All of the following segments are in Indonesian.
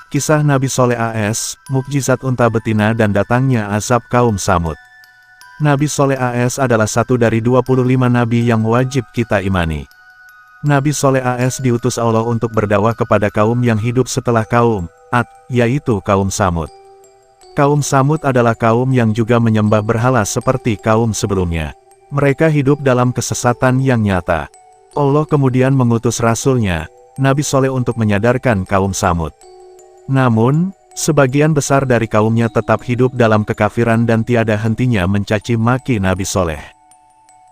Kisah Nabi Soleh AS, mukjizat unta betina dan datangnya azab kaum Tsamud. Nabi Soleh AS adalah satu dari 25 nabi yang wajib kita imani. Nabi Soleh AS diutus Allah untuk berdakwah kepada kaum yang hidup setelah kaum Ad, yaitu kaum Tsamud. Kaum Tsamud adalah kaum yang juga menyembah berhala seperti kaum sebelumnya. Mereka hidup dalam kesesatan yang nyata. Allah kemudian mengutus Rasul-Nya, Nabi Soleh untuk menyadarkan kaum Tsamud. Namun, sebagian besar dari kaumnya tetap hidup dalam kekafiran dan tiada hentinya mencaci maki Nabi Soleh.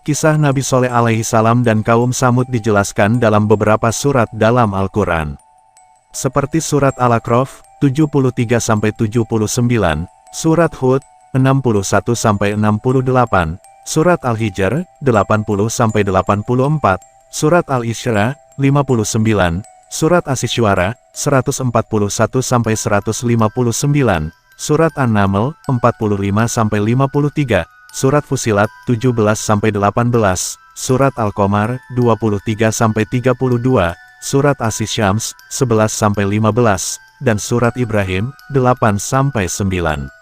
Kisah Nabi Soleh alaihi salam dan kaum Tsamud dijelaskan dalam beberapa surat dalam Al-Quran. Seperti surat Al-A'raf, 73-79, surat Hud, 61-68, surat Al-Hijr, 80-84, surat Al-Isra, 59, surat Asy-Syu'ara, 141-159, surat An-Naml, 45-53, surat Fussilat, 17-18, surat Al-Qamar, 23-32, surat Asy-Syams, 11-15, dan surat Ibrahim, 8-9.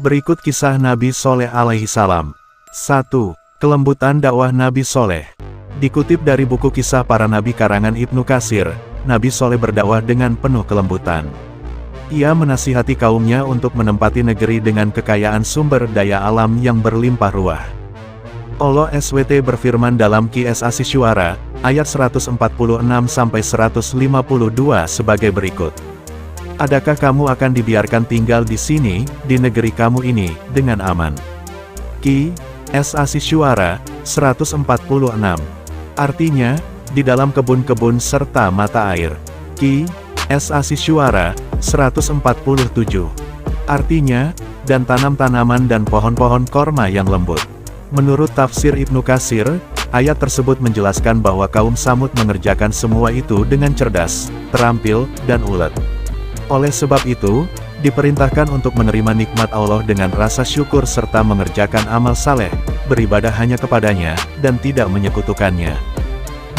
Berikut kisah Nabi Soleh alaihi salam. 1. Kelembutan dakwah Nabi Soleh. Dikutip dari buku Kisah Para Nabi karangan Ibnu Katsir, Nabi Soleh berdakwah dengan penuh kelembutan. Ia menasihati kaumnya untuk menempati negeri dengan kekayaan sumber daya alam yang berlimpah ruah. Allah SWT berfirman dalam Qs Asy-Syu'ara, ayat 146-152 sebagai berikut. Adakah kamu akan dibiarkan tinggal di sini, di negeri kamu ini, dengan aman? Qs Asy-Syu'ara, 146. Artinya, di dalam kebun-kebun serta mata air. Qs Asy-Syu'ara, 147. Artinya, dan tanam-tanaman dan pohon-pohon korma yang lembut. Menurut tafsir Ibnu Katsir, ayat tersebut menjelaskan bahwa kaum Tsamud mengerjakan semua itu dengan cerdas, terampil, dan ulet. Oleh sebab itu, diperintahkan untuk menerima nikmat Allah dengan rasa syukur serta mengerjakan amal saleh, beribadah hanya kepadanya, dan tidak menyekutukannya.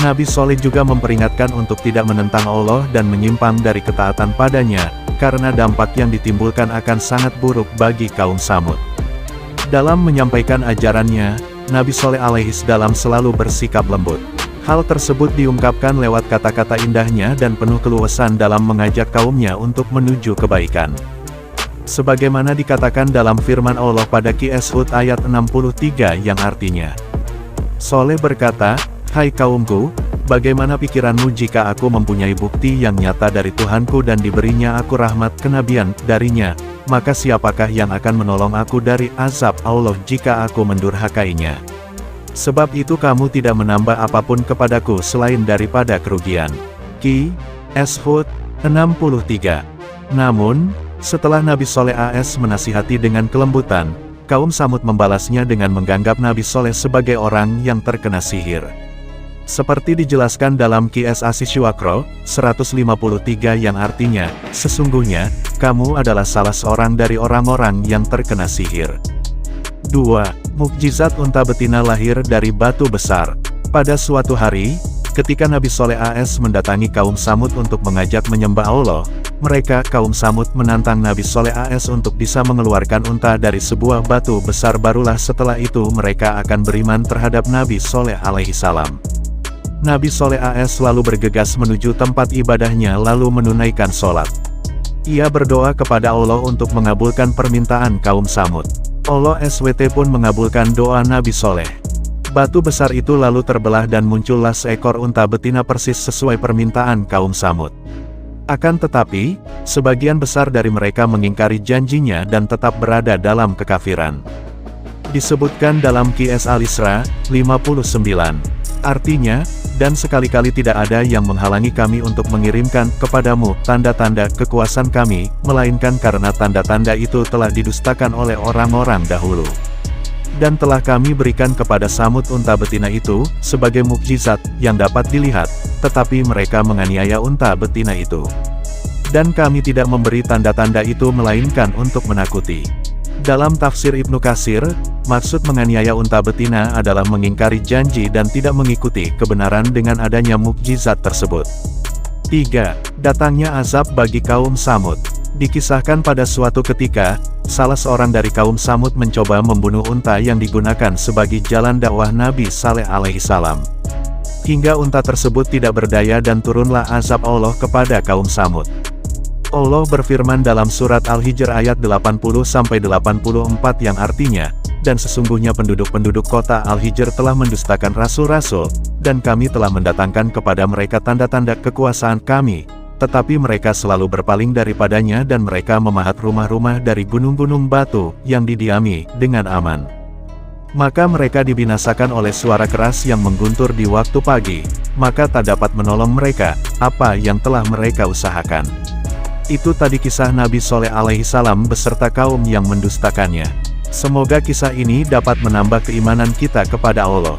Nabi Soleh juga memperingatkan untuk tidak menentang Allah dan menyimpang dari ketaatan padanya, karena dampak yang ditimbulkan akan sangat buruk bagi kaum Tsamud. Dalam menyampaikan ajarannya, Nabi Soleh alaihi salam selalu bersikap lembut. Hal tersebut diungkapkan lewat kata-kata indahnya dan penuh keluasan dalam mengajak kaumnya untuk menuju kebaikan. Sebagaimana dikatakan dalam firman Allah pada Qs Hud ayat 63 yang artinya, Soleh berkata, "Hai kaumku, bagaimana pikiranmu jika aku mempunyai bukti yang nyata dari Tuhanku dan diberinya aku rahmat kenabian darinya, maka siapakah yang akan menolong aku dari azab Allah jika aku mendurhakainya? Sebab itu kamu tidak menambah apapun kepadaku selain daripada kerugian." Qs Hud 63. Namun, setelah Nabi Soleh AS menasihati dengan kelembutan, kaum Tsamud membalasnya dengan menganggap Nabi Soleh sebagai orang yang terkena sihir. Seperti dijelaskan dalam Qs Asy-Syu'ara, 153 yang artinya, sesungguhnya, kamu adalah salah seorang dari orang-orang yang terkena sihir. 2. Mukjizat unta betina lahir dari batu besar. Pada suatu hari, ketika Nabi Soleh AS mendatangi kaum Tsamud untuk mengajak menyembah Allah, mereka kaum Tsamud menantang Nabi Soleh AS untuk bisa mengeluarkan unta dari sebuah batu besar. Barulah setelah itu mereka akan beriman terhadap Nabi Soleh alaihi salam. Nabi Soleh AS selalu bergegas menuju tempat ibadahnya lalu menunaikan sholat. Ia berdoa kepada Allah untuk mengabulkan permintaan kaum Tsamud. Allah SWT pun mengabulkan doa Nabi Soleh. Batu besar itu lalu terbelah dan muncullah seekor unta betina persis sesuai permintaan kaum Tsamud. Akan tetapi, sebagian besar dari mereka mengingkari janjinya dan tetap berada dalam kekafiran. Disebutkan dalam Qs Al-Isra, 59. Artinya, dan sekali-kali tidak ada yang menghalangi kami untuk mengirimkan kepadamu tanda-tanda kekuasaan kami, melainkan karena tanda-tanda itu telah didustakan oleh orang-orang dahulu. Dan telah kami berikan kepada Tsamud unta betina itu, sebagai mukjizat, yang dapat dilihat, tetapi mereka menganiaya unta betina itu. Dan kami tidak memberi tanda-tanda itu melainkan untuk menakuti. Dalam tafsir Ibnu Katsir, maksud menganiaya unta betina adalah mengingkari janji dan tidak mengikuti kebenaran dengan adanya mukjizat tersebut. 3. Datangnya azab bagi kaum Samud. Dikisahkan pada suatu ketika, salah seorang dari kaum Samud mencoba membunuh unta yang digunakan sebagai jalan dakwah Nabi Saleh alaihi salam. Hingga unta tersebut tidak berdaya dan turunlah azab Allah kepada kaum Samud. Allah berfirman dalam surat Al-Hijr ayat 80-84 yang artinya, dan sesungguhnya penduduk-penduduk kota Al-Hijr telah mendustakan rasul-rasul, dan kami telah mendatangkan kepada mereka tanda-tanda kekuasaan kami, tetapi mereka selalu berpaling daripadanya dan mereka memahat rumah-rumah dari gunung-gunung batu yang didiami dengan aman. Maka mereka dibinasakan oleh suara keras yang mengguntur di waktu pagi, maka tak dapat menolong mereka, apa yang telah mereka usahakan. Itu tadi kisah Nabi Shaleh alaihi salam beserta kaum yang mendustakannya. Semoga kisah ini dapat menambah keimanan kita kepada Allah.